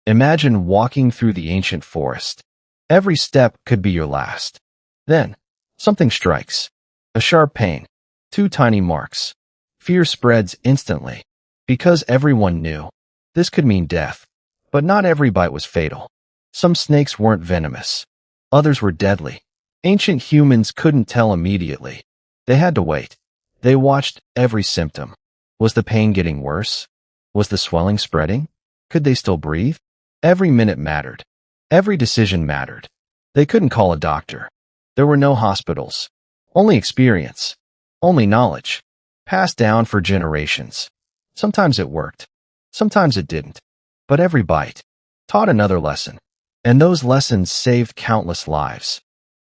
Imagine walking through the ancient forest. Every step could be your last. Then, something strikes. A sharp pain. Two tiny marks. Fear spreads instantly. Because everyone knew. This could mean death. But not every bite was fatal. Some snakes weren't venomous. Others were deadly. Ancient humans couldn't tell immediately. They had to wait. They watched every symptom. Was the pain getting worse? Was the swelling spreading? Could they still breathe? Every minute mattered. Every decision mattered. They couldn't call a doctor. There were no hospitals. Only experience. Only knowledge. Passed down for generations. Sometimes it worked. Sometimes it didn't. But every bite taught another lesson. And those lessons saved countless lives.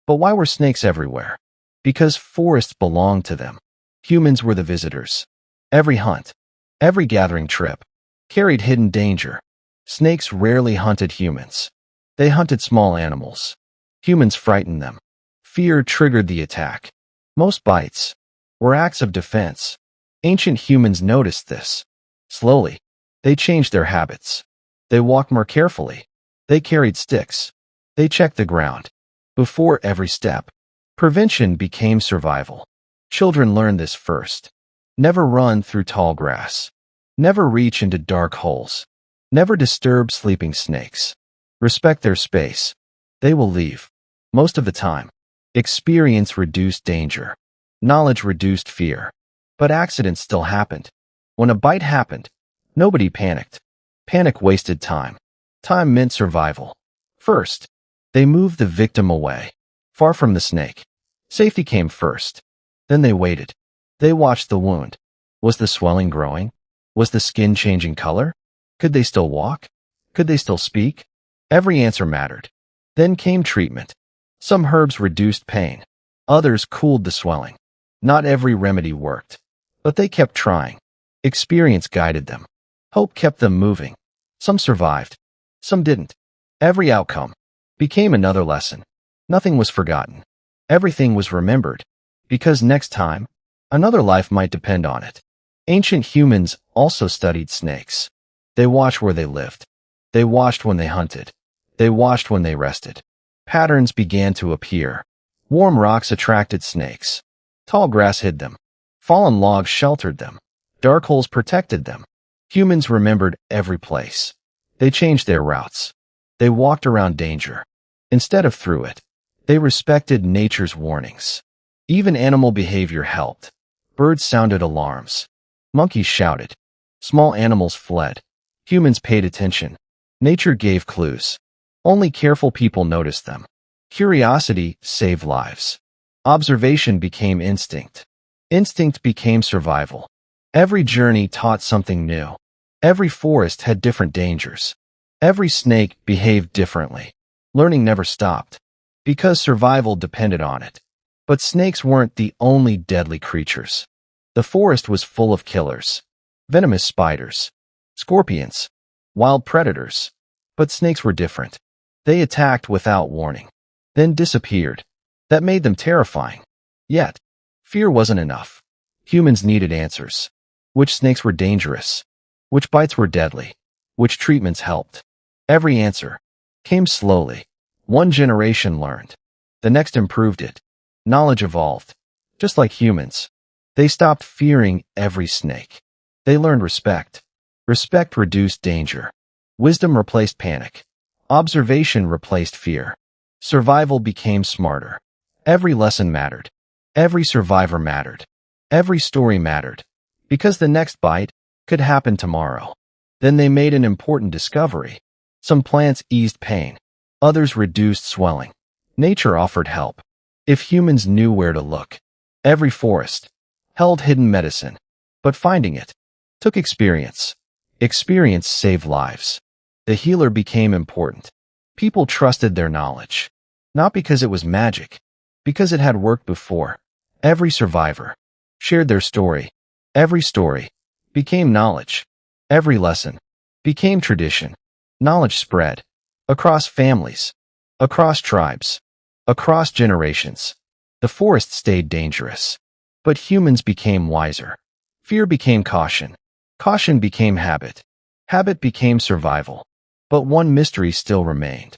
But why were snakes everywhere? Because forests belonged to them. Humans were the visitors. Every hunt, every gathering trip, carried hidden danger. Snakes rarely hunted humans. They hunted small animals. Humans frightened them. Fear triggered the attack. Most bites were acts of defense. Ancient humans noticed this. Slowly, they changed their habits. They walked more carefully. They carried sticks. They checked the ground. Before every step, prevention became survival. Children learned this first. Never run through tall grass. Never reach into dark holes. Never disturb sleeping snakes. Respect their space. They will leave. Most of the time, experience reduced danger. Knowledge reduced fear. But accidents still happened. When a bite happened, nobody panicked. Panic wasted time. Time meant survival. First, they moved the victim away, far from the snake. Safety came first. Then they waited. They watched the wound. Was the swelling growing? Was the skin changing color? Could they still walk? Could they still speak? Every answer mattered. Then came treatment. Some herbs reduced pain. Others cooled the swelling. Not every remedy worked. But they kept trying. Experience guided them. Hope kept them moving. Some survived. Some didn't. Every outcome became another lesson. Nothing was forgotten. Everything was remembered. Because next time, another life might depend on it. Ancient humans also studied snakes. They watched where they lived. They watched when they hunted. They watched when they rested. Patterns began to appear. Warm rocks attracted snakes. Tall grass hid them. Fallen logs sheltered them. Dark holes protected them. Humans remembered every place. They changed their routes. They walked around danger. Instead of through it, they respected nature's warnings. Even animal behavior helped. Birds sounded alarms. Monkeys shouted. Small animals fled. Humans paid attention. Nature gave clues. Only careful people noticed them. Curiosity saved lives. Observation became instinct. Instinct became survival. Every journey taught something new. Every forest had different dangers. Every snake behaved differently. Learning never stopped, because survival depended on it. But snakes weren't the only deadly creatures. The forest was full of killers. Venomous spiders. Scorpions. Wild predators. But snakes were different. They attacked without warning, then disappeared. That made them terrifying. Yet, fear wasn't enough. Humans needed answers. Which snakes were dangerous? Which bites were deadly? Which treatments helped? Every answer came slowly. One generation learned. The next improved it. Knowledge evolved. Just like humans, they stopped fearing every snake. They learned respect. Respect reduced danger. Wisdom replaced panic. Observation replaced fear. Survival became smarter. Every lesson mattered. Every survivor mattered. Every story mattered. Because the next bite could happen tomorrow. Then they made an important discovery. Some plants eased pain. Others reduced swelling. Nature offered help. If humans knew where to look. Every forest held hidden medicine. But finding it took experience. Experience saved lives. The healer became important. People trusted their knowledge. Not because it was magic. Because it had worked before. Every survivor shared their story. Every story became knowledge. Every lesson became tradition. Knowledge spread across families, across tribes, across generations. The forest stayed dangerous, but humans became wiser. Fear became caution. Caution became habit. Habit became survival. But one mystery still remained.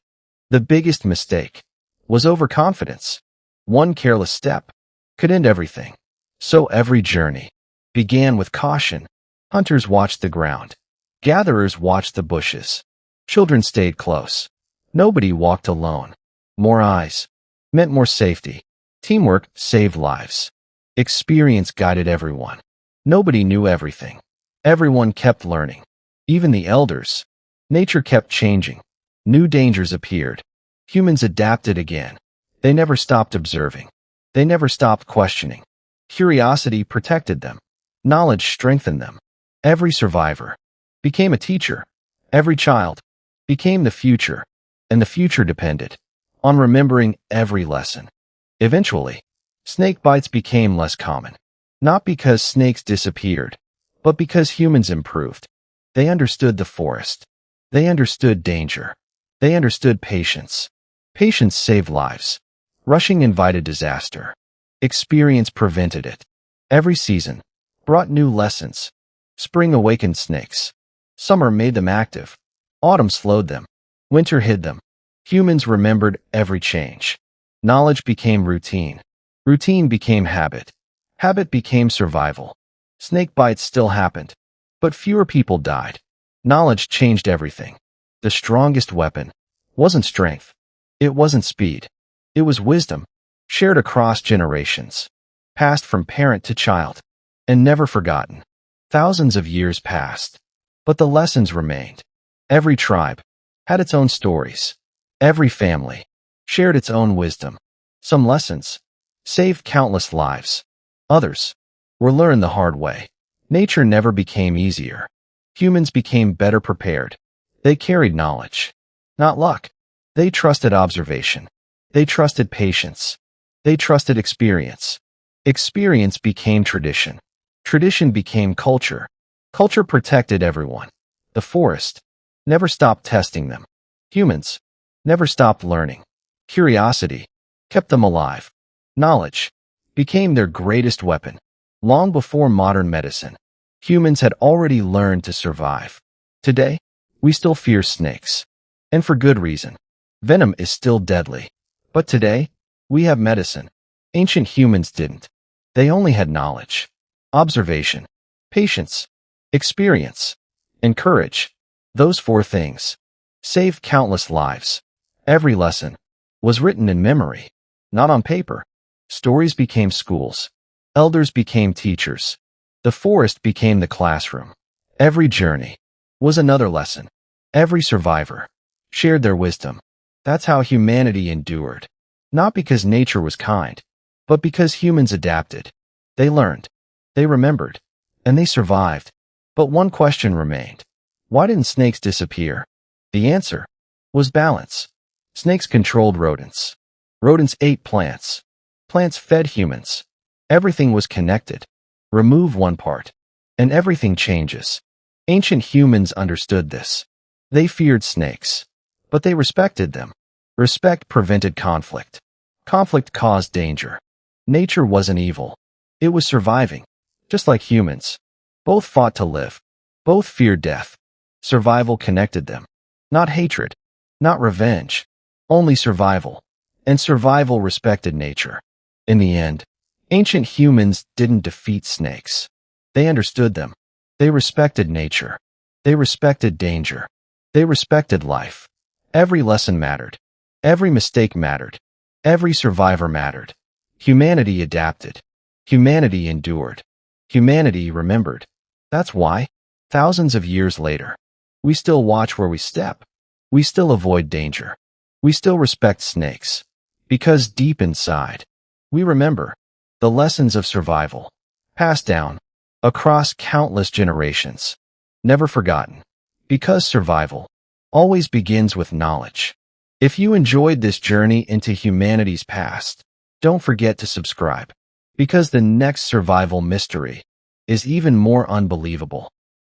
The biggest mistake was overconfidence. One careless step could end everything. So every journey began with caution. Hunters watched the ground. Gatherers watched the bushes. Children stayed close. Nobody walked alone. More eyes meant more safety. Teamwork saved lives. Experience guided everyone. Nobody knew everything. Everyone kept learning. Even the elders. Nature kept changing. New dangers appeared. Humans adapted again. They never stopped observing. They never stopped questioning. Curiosity protected them. Knowledge strengthened them. Every survivor became a teacher. Every child became the future, and the future depended on remembering every lesson. Eventually, snake bites became less common, not because snakes disappeared, but because humans improved. They understood the forest. They understood danger. They understood patience. Patience saved lives. Rushing invited disaster. Experience prevented it. Every season brought new lessons. Spring awakened snakes. Summer made them active. Autumn slowed them. Winter hid them. Humans remembered every change. Knowledge became routine. Routine became habit. Habit became survival. Snake bites still happened, but fewer people died. Knowledge changed everything. The strongest weapon wasn't strength. It wasn't speed. It was wisdom, shared across generations, passed from parent to child, and never forgotten. Thousands of years passed, but the lessons remained. Every tribe had its own stories. Every family shared its own wisdom. Some lessons saved countless lives. Others were learned the hard way. Nature never became easier. Humans became better prepared. They carried knowledge, not luck. They trusted observation. They trusted patience. They trusted experience. Experience became tradition. Tradition became culture. Culture protected everyone. The forest never stopped testing them. Humans never stopped learning. Curiosity kept them alive. Knowledge became their greatest weapon. Long before modern medicine, humans had already learned to survive. Today, we still fear snakes. And for good reason. Venom is still deadly. But today, we have medicine. Ancient humans didn't. They only had knowledge, observation, patience, experience, and courage. Those 4 things saved countless lives. Every lesson was written in memory, not on paper. Stories became schools. Elders became teachers. The forest became the classroom. Every journey was another lesson. Every survivor shared their wisdom. That's how humanity endured. Not because nature was kind, but because humans adapted. They learned, they remembered, and they survived. But one question remained. Why didn't snakes disappear? The answer was balance. Snakes controlled rodents. Rodents ate plants. Plants fed humans. Everything was connected. Remove one part, and everything changes. Ancient humans understood this. They feared snakes, but they respected them. Respect prevented conflict. Conflict caused danger. Nature wasn't evil. It was surviving, just like humans. Both fought to live. Both feared death. Survival connected them. Not hatred, not revenge, only survival. And survival respected nature. In the end, ancient humans didn't defeat snakes. They understood them. They respected nature. They respected danger. They respected life. Every lesson mattered. Every mistake mattered. Every survivor mattered. Humanity adapted. Humanity endured. Humanity remembered. That's why, thousands of years later, we still watch where we step. We still avoid danger. We still respect snakes. Because deep inside, we remember the lessons of survival, passed down across countless generations, never forgotten. Because survival always begins with knowledge. If you enjoyed this journey into humanity's past, don't forget to subscribe, because the next survival mystery is even more unbelievable.